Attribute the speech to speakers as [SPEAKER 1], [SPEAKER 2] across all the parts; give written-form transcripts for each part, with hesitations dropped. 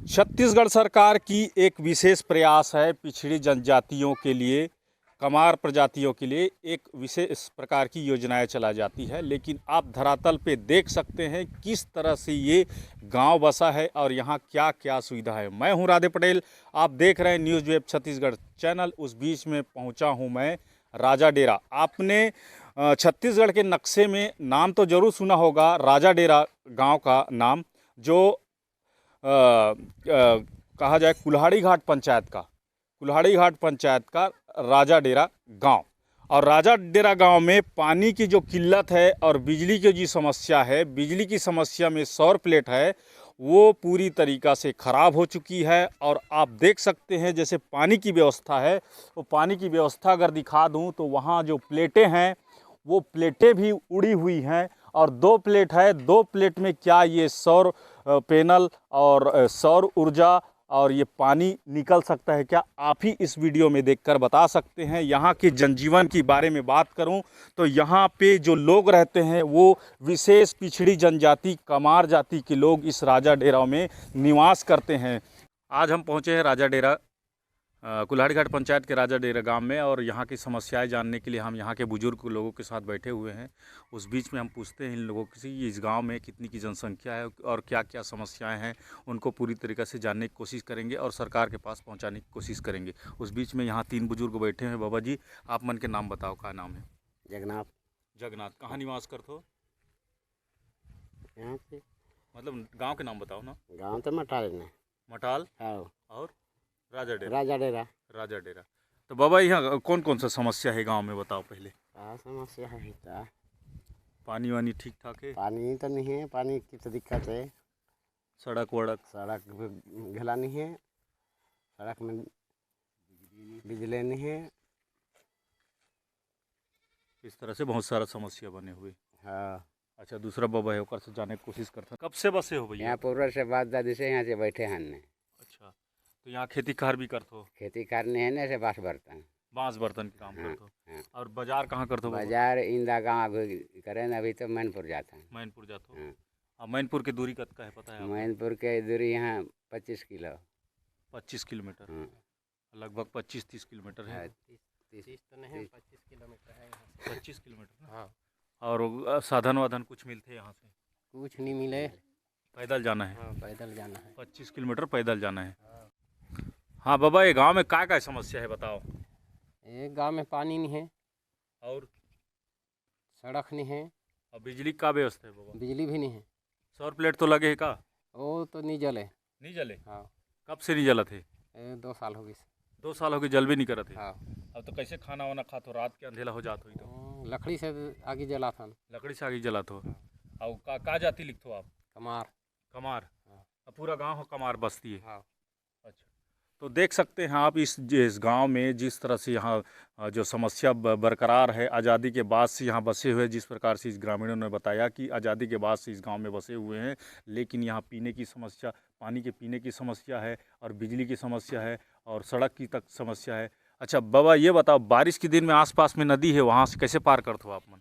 [SPEAKER 1] छत्तीसगढ़ सरकार की एक विशेष प्रयास है पिछड़ी जनजातियों के लिए, कमार प्रजातियों के लिए एक विशेष प्रकार की योजनाएं चला जाती है। लेकिन आप धरातल पे देख सकते हैं किस तरह से ये गांव बसा है और यहाँ क्या क्या सुविधा है। मैं हूं राधे पटेल, आप देख रहे हैं न्यूज़ वेब छत्तीसगढ़ चैनल। उस बीच में पहुंचा हूं मैं राजा डेरा। आपने छत्तीसगढ़ के नक्शे में नाम तो ज़रूर सुना होगा, राजा डेरा गाँव का नाम, जो कहा जाए कुल्हाड़ी घाट पंचायत का राजा डेरा गांव। और राजा डेरा गांव में पानी की जो किल्लत है और बिजली की जो समस्या है, बिजली की समस्या में सौर प्लेट है वो पूरी तरीक़ा से ख़राब हो चुकी है। और आप देख सकते हैं जैसे पानी की व्यवस्था है, वो पानी की व्यवस्था अगर दिखा दूं तो वहाँ जो प्लेटें हैं वो प्लेटें भी उड़ी हुई हैं। और दो प्लेट है, दो प्लेट में क्या ये सौर पैनल और सौर ऊर्जा और ये पानी निकल सकता है क्या, आप ही इस वीडियो में देखकर बता सकते हैं। यहाँ के जनजीवन की बारे में बात करूं तो यहाँ पे जो लोग रहते हैं वो विशेष पिछड़ी जनजाति कमार जाति के लोग इस राजा डेरा में निवास करते हैं। आज हम पहुँचे हैं राजा डेरा कुल्हाड़ी घाट पंचायत के राजा डेरा गांव में, और यहाँ की समस्याएं जानने के लिए हम यहाँ के बुजुर्ग लोगों के साथ बैठे हुए हैं। उस बीच में हम पूछते हैं इन लोगों से इस गांव में कितनी की जनसंख्या है और क्या क्या समस्याएं हैं, उनको पूरी तरीक़े से जानने की कोशिश करेंगे और सरकार के पास पहुँचाने की कोशिश करेंगे। उस बीच में यहाँ 3 बुजुर्ग बैठे हैं। बाबा जी, आप मन के नाम बताओ, क्या नाम है? जगन्नाथ। कहाँ निवास करते हो?
[SPEAKER 2] यहाँ से
[SPEAKER 1] मतलब गाँव के नाम बताओ ना।
[SPEAKER 2] गाँव तो मटाल हाँ।
[SPEAKER 1] और राजा डेरा। तो बाबा यहाँ कौन कौन सा समस्या है गांव में, बताओ पहले।
[SPEAKER 2] क्या समस्या है?
[SPEAKER 1] पानी वानी ठीक ठाक है?
[SPEAKER 2] पानी तो नहीं है, पानी की तो दिक्कत है।
[SPEAKER 1] सड़क
[SPEAKER 2] भी घला नहीं है, सड़क में बिजली नहीं है।
[SPEAKER 1] इस तरह से बहुत सारा समस्या बने हुए।
[SPEAKER 2] हाँ।
[SPEAKER 1] अच्छा, दूसरा बाबा है ओकर से जाने की कोशिश करते हैं। कब से बसे हो भैया?
[SPEAKER 2] यहाँ पूर्व से बात दादी से यहाँ से बैठे हैं।
[SPEAKER 1] अच्छा, तो यहाँ खेती कार भी करते हो?
[SPEAKER 2] खेती करने है ना, से बांस बर्तन
[SPEAKER 1] के काम
[SPEAKER 2] हाँ,
[SPEAKER 1] करते हो।
[SPEAKER 2] हाँ।
[SPEAKER 1] और बाजार कहाँ करते हो?
[SPEAKER 2] बाजार इंदा गाँव अभी करें, अभी तो मैनपुर जाता है।
[SPEAKER 1] मैनपुर जाते हो?
[SPEAKER 2] हाँ।
[SPEAKER 1] और मैनपुर की दूरी कतका है पता है?
[SPEAKER 2] मैनपुर के दूरी यहाँ 25
[SPEAKER 1] किलोमीटर।
[SPEAKER 2] हाँ।
[SPEAKER 1] लगभग 25-30 किलोमीटर है।
[SPEAKER 2] 30 तो नहीं, 25 किलोमीटर है।
[SPEAKER 1] 25 किलोमीटर ना?
[SPEAKER 2] हाँ।
[SPEAKER 1] और साधन वाधन कुछ मिलते यहाँ से?
[SPEAKER 2] कुछ नहीं मिले,
[SPEAKER 1] पैदल जाना है।
[SPEAKER 2] हाँ, पैदल जाना है।
[SPEAKER 1] 25 किलोमीटर पैदल जाना है। हाँ बाबा, ये गांव में क्या क्या समस्या है बताओ?
[SPEAKER 2] एक गांव में पानी नहीं है
[SPEAKER 1] और
[SPEAKER 2] सड़क नहीं है
[SPEAKER 1] और बिजली का व्यवस्था है बाबा?
[SPEAKER 2] बिजली भी नहीं है।
[SPEAKER 1] सौर प्लेट तो लगे है का?
[SPEAKER 2] वो तो नहीं जले।
[SPEAKER 1] नहीं जले?
[SPEAKER 2] हाँ।
[SPEAKER 1] कब से नहीं जला थे?
[SPEAKER 2] 2 साल हो गए।
[SPEAKER 1] 2 साल हो गए, जल भी नहीं करा थे?
[SPEAKER 2] हाँ।
[SPEAKER 1] अब तो कैसे खाना वाना खा तो? रात के अंधेला हो जात हो तो
[SPEAKER 2] लकड़ी से आगे जला था।
[SPEAKER 1] लकड़ी से आगे जला तो। और का जाति लिखते हो आप? कमार।
[SPEAKER 2] हाँ।
[SPEAKER 1] अब पूरा गांव हो कमार बस्ती है?
[SPEAKER 2] हाँ।
[SPEAKER 1] अच्छा, तो देख सकते हैं आप इस गांव में जिस तरह से यहाँ जो समस्या बरकरार है आज़ादी के बाद से यहाँ बसे हुए, जिस प्रकार से इस ग्रामीणों ने बताया कि आज़ादी के बाद से इस गांव में बसे हुए हैं, लेकिन यहाँ पीने की समस्या, पानी के पीने की समस्या है और बिजली की समस्या है और सड़क की तक समस्या है। अच्छा बाबा, ये बताओ, बारिश के दिन में आसपास में नदी है, वहाँ से कैसे पार करते हो आप मन?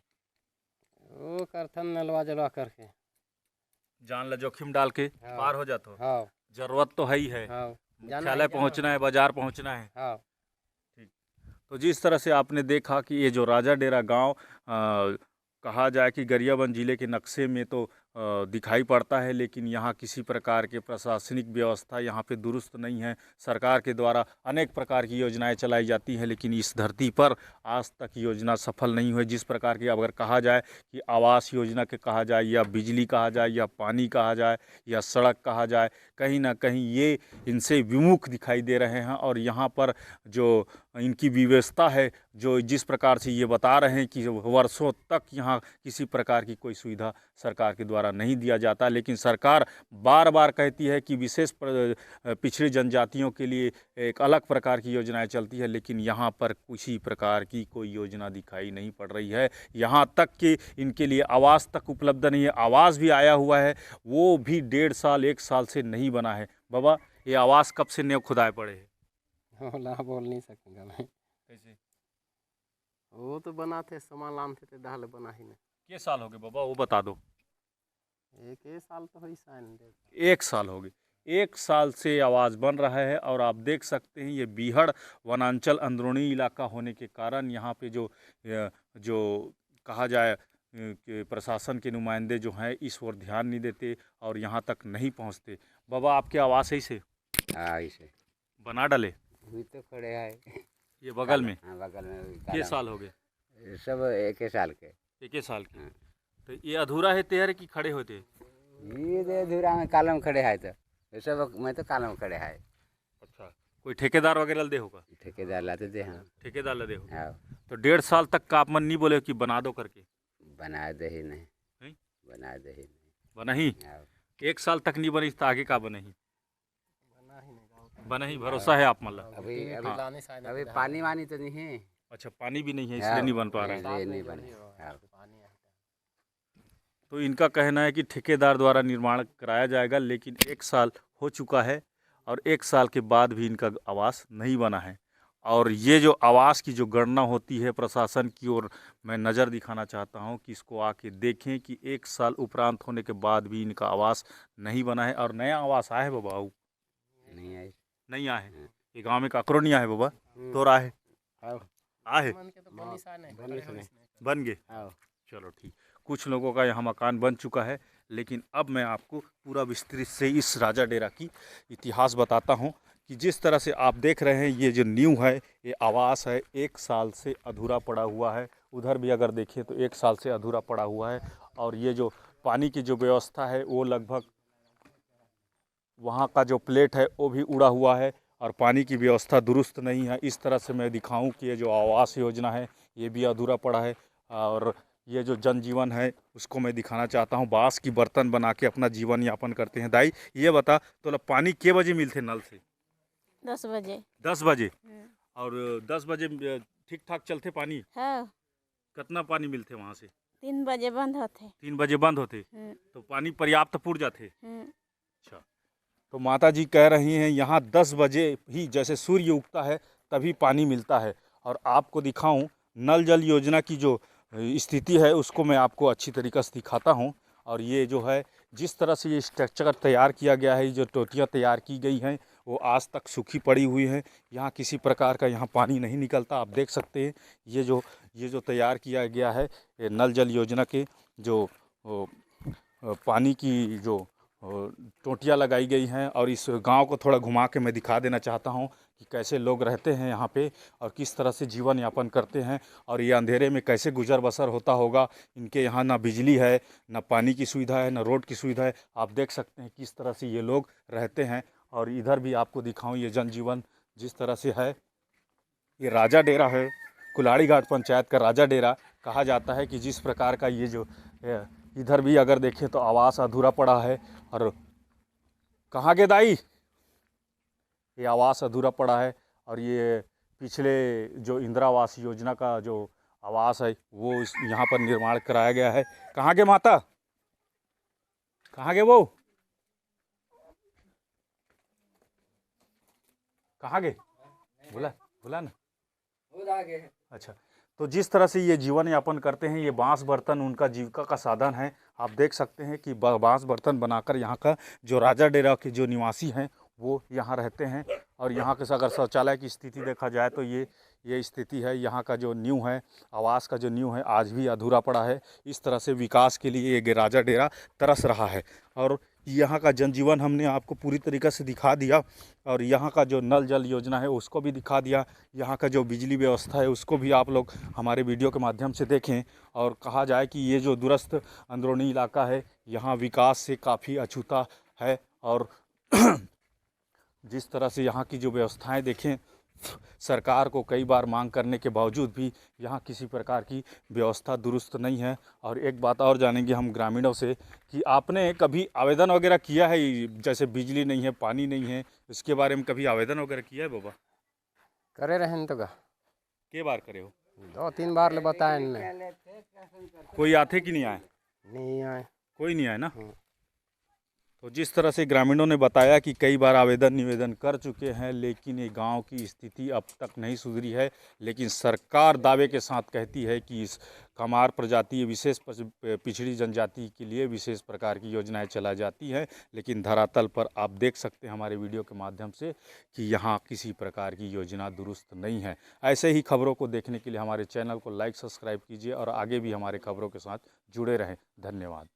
[SPEAKER 2] वो करथन नलवा जलवा करके,
[SPEAKER 1] जान ला जोखिम डाल के
[SPEAKER 2] हाँ।
[SPEAKER 1] पार हो जाते हो?
[SPEAKER 2] हाँ।
[SPEAKER 1] जरूरत तो है ही है।
[SPEAKER 2] हाँ।
[SPEAKER 1] मुख्यालय पहुँचना है, बाजार पहुँचना है।
[SPEAKER 2] हाँ।
[SPEAKER 1] ठीक। तो जिस तरह से आपने देखा कि ये जो राजा डेरा गांव कहा जाए कि गरियाबंद जिले के नक्शे में तो दिखाई पड़ता है, लेकिन यहाँ किसी प्रकार के प्रशासनिक व्यवस्था यहाँ पे दुरुस्त नहीं है। सरकार के द्वारा अनेक प्रकार की योजनाएं चलाई जाती हैं, लेकिन इस धरती पर आज तक योजना सफल नहीं हुई। जिस प्रकार की अगर कहा जाए कि आवास योजना के कहा जाए, या बिजली कहा जाए, या पानी कहा जाए, या सड़क कहा जाए, कहीं ना कहीं ये इनसे विमुख दिखाई दे रहे हैं। और यहाँ पर जो इनकी व्यवस्था है, जो जिस प्रकार से ये बता रहे हैं कि वर्षों तक यहाँ किसी प्रकार की कोई सुविधा सरकार के द्वारा नहीं दिया जाता, लेकिन सरकार बार बार कहती है कि विशेष पिछड़ी जनजातियों के लिए एक अलग प्रकार की योजनाएं चलती है, लेकिन यहाँ पर किसी प्रकार की कोई योजना दिखाई नहीं पड़ रही है। यहाँ तक कि इनके लिए आवास तक उपलब्ध नहीं है। आवास भी आया हुआ है, वो भी 1.5 साल 1 साल से नहीं बना है। बाबा, ये आवास कब से नींव खुदाए पड़े है?
[SPEAKER 2] बोल नहीं सकूँगा मैं।
[SPEAKER 1] कैसे?
[SPEAKER 2] वो तो बनाते सामान लाते थे, दाल बना ही नहीं।
[SPEAKER 1] कितने साल हो गए बाबा, वो बता दो?
[SPEAKER 2] 1 साल तो हो ही शायद।
[SPEAKER 1] 1 साल हो गए। 1 साल से आवास बन रहा है। और आप देख सकते हैं ये बीहड़ वनांचल अंदरूनी इलाका होने के कारण यहाँ पे जो कहा जाए कि प्रशासन के नुमाइंदे जो हैं इस ओर ध्यान नहीं देते और यहाँ तक नहीं पहुँचते। बाबा आपके आवास ऐसे
[SPEAKER 2] हाँ ऐसे
[SPEAKER 1] बना डाले
[SPEAKER 2] अभी तो खड़े हैं
[SPEAKER 1] ये बगल में?
[SPEAKER 2] हाँ बगल में भी
[SPEAKER 1] कितने
[SPEAKER 2] कालम।
[SPEAKER 1] साल हो गए?
[SPEAKER 2] सब एक ही साल के।
[SPEAKER 1] 1 साल के।
[SPEAKER 2] हाँ।
[SPEAKER 1] तो ये अधूरा है तैयार कि खड़े होते?
[SPEAKER 2] ये दे धुरा में कालम खड़े है तो ये सब मैं तो कालम खड़े है।
[SPEAKER 1] अच्छा, कोई ठेकेदार वगैरह दे होगा?
[SPEAKER 2] ठेकेदार लाते थे हाँ।
[SPEAKER 1] ठेकेदार लदे हो?
[SPEAKER 2] हाँ
[SPEAKER 1] तो 1.5 साल तक का आप मन नहीं बोले कि बना दो करके?
[SPEAKER 2] बना दे ही नहीं।
[SPEAKER 1] नहीं?
[SPEAKER 2] बना दे ही नहीं।
[SPEAKER 1] बना ही?
[SPEAKER 2] हाँ।
[SPEAKER 1] 1 साल तक नहीं बनी तो आगे का बने ही? बना ही भरोसा है आप मतलब?
[SPEAKER 2] अभी
[SPEAKER 1] हाँ।
[SPEAKER 2] अभी पानी वानी तो नहीं है।
[SPEAKER 1] अच्छा, पानी भी नहीं है इसलिए नहीं बन पा रहा है।
[SPEAKER 2] इसलिए नहीं बने। हाँ।
[SPEAKER 1] तो इनका कहना है कि ठेकेदार द्वारा निर्माण कराया जाएगा, लेकिन 1 साल हो चुका है और 1 साल के बाद भी इनका आवास नहीं बना है। और ये जो आवास की जो गणना होती है प्रशासन की ओर, मैं नज़र दिखाना चाहता हूं कि इसको आके देखें कि 1 साल उपरांत होने के बाद भी इनका आवास नहीं बना है। और नया आवास आया है बाबा?
[SPEAKER 2] नहीं आई।
[SPEAKER 1] नहीं आया है। ये गाँव में काकरो नहीं आया है बाबा? तो रहा है आहे बन गए। चलो ठीक। कुछ लोगों का यहाँ मकान बन चुका है, लेकिन अब मैं आपको पूरा विस्तृत से इस राजा डेरा की इतिहास बताता हूँ कि जिस तरह से आप देख रहे हैं ये जो नींव है, ये आवास है, 1 साल से अधूरा पड़ा हुआ है। उधर भी अगर देखें तो 1 साल से अधूरा पड़ा हुआ है। और ये जो पानी की जो व्यवस्था है वो लगभग वहाँ का जो प्लेट है वो भी उड़ा हुआ है और पानी की व्यवस्था दुरुस्त नहीं है। इस तरह से मैं दिखाऊं कि ये जो आवास योजना है ये भी अधूरा पड़ा है। और ये जो जनजीवन है उसको मैं दिखाना चाहता हूँ। बांस की बर्तन बना के अपना जीवन यापन करते हैं। दाई ये बता तो पानी के बजे मिलते नल से?
[SPEAKER 3] 10 बजे।
[SPEAKER 1] 10 बजे? और 10 बजे ठीक ठाक चलते पानी?
[SPEAKER 3] हाँ।
[SPEAKER 1] कितना पानी मिलते वहाँ से?
[SPEAKER 3] 3 बजे बंद होते।
[SPEAKER 1] 3 बजे बंद होते? तो पानी पर्याप्त पूर जाते? अच्छा। तो माता जी कह रही हैं यहाँ 10 बजे ही जैसे सूर्य उगता है तभी पानी मिलता है। और आपको दिखाऊं नल जल योजना की जो स्थिति है उसको मैं आपको अच्छी तरीक़े से दिखाता हूं। और ये जो है जिस तरह से ये स्ट्रक्चर तैयार किया गया है, जो टोटियाँ तैयार की गई हैं वो आज तक सूखी पड़ी हुई हैं। यहाँ किसी प्रकार का यहाँ पानी नहीं निकलता। आप देख सकते हैं ये जो तैयार किया गया है ये नल जल योजना के जो पानी की जो टोटियाँ लगाई गई हैं। और इस गांव को थोड़ा घुमा के मैं दिखा देना चाहता हूं कि कैसे लोग रहते हैं यहाँ पे और किस तरह से जीवन यापन करते हैं और ये अंधेरे में कैसे गुजर बसर होता होगा। इनके यहाँ ना बिजली है, ना पानी की सुविधा है, ना रोड की सुविधा है। आप देख सकते हैं किस तरह से ये लोग रहते हैं। और इधर भी आपको दिखाऊँ ये जनजीवन जिस तरह से है। ये राजा डेरा है, कुल्हाड़ी घाट पंचायत का राजा डेरा कहा जाता है कि जिस प्रकार का ये जो इधर भी अगर देखें तो आवास अधूरा पड़ा है। और कहाँ के दाई ये आवास अधूरा पड़ा है। और ये पिछले जो इंदिरा आवास योजना का जो आवास है वो यहाँ पर निर्माण कराया गया है। कहाँ के माता, कहाँ के वो, कहाँ गए? बोला ना। अच्छा, तो जिस तरह से ये जीवन यापन करते हैं, ये बांस बर्तन उनका जीविका का साधन है। आप देख सकते हैं कि बांस बर्तन बनाकर यहाँ का जो राजा डेरा के जो निवासी हैं वो यहाँ रहते हैं। और यहाँ के अगर शौचालय की स्थिति देखा जाए तो ये स्थिति है। यहाँ का जो नींव है, आवास का जो नींव है आज भी अधूरा पड़ा है। इस तरह से विकास के लिए ये राजा डेरा तरस रहा है। और यहाँ का जनजीवन हमने आपको पूरी तरीक़े से दिखा दिया। और यहाँ का जो नल जल योजना है उसको भी दिखा दिया। यहाँ का जो बिजली व्यवस्था है उसको भी आप लोग हमारे वीडियो के माध्यम से देखें। और कहा जाए कि ये जो दूरस्थ अंदरूनी इलाका है यहाँ विकास से काफ़ी अछूता है। और जिस तरह से यहाँ की जो व्यवस्थाएं देखें, सरकार को कई बार मांग करने के बावजूद भी यहाँ किसी प्रकार की व्यवस्था दुरुस्त नहीं है। और एक बात और जानेंगे हम ग्रामीणों से कि आपने कभी आवेदन वगैरह किया है, जैसे बिजली नहीं है, पानी नहीं है, इसके बारे में कभी आवेदन वगैरह किया है बाबा?
[SPEAKER 2] करे रहन तो
[SPEAKER 1] के बार करे हो?
[SPEAKER 2] 2-3 बार ले बताए ने।
[SPEAKER 1] कोई आते कि नहीं आए?
[SPEAKER 2] नहीं आए।
[SPEAKER 1] कोई नहीं आए ना। तो जिस तरह से ग्रामीणों ने बताया कि कई बार आवेदन निवेदन कर चुके हैं, लेकिन ये गांव की स्थिति अब तक नहीं सुधरी है। लेकिन सरकार दावे के साथ कहती है कि इस कमार प्रजाति विशेष पिछड़ी जनजाति के लिए विशेष प्रकार की योजनाएं चलाई जाती हैं, लेकिन धरातल पर आप देख सकते हैं हमारे वीडियो के माध्यम से कि यहाँ किसी प्रकार की योजना दुरुस्त नहीं है। ऐसे ही खबरों को देखने के लिए हमारे चैनल को लाइक सब्सक्राइब कीजिए और आगे भी हमारे खबरों के साथ जुड़े रहें। धन्यवाद।